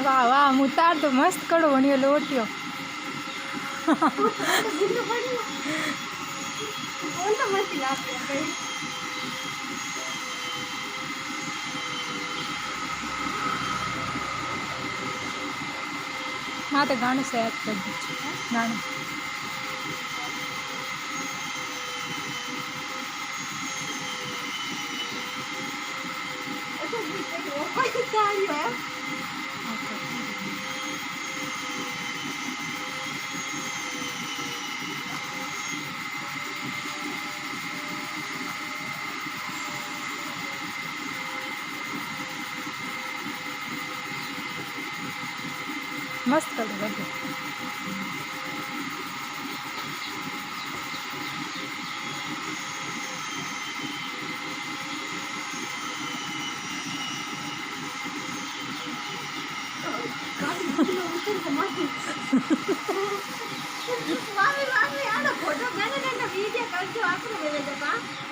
वाह वाह मुतार तो मस्त कड़ो वणियो लोटियो हाँ तो गाणु सेट कर दीजिए गाणु मस्त कर दो મામી મામી આનો ફોટો મેને વીડિયો કરજો આપણે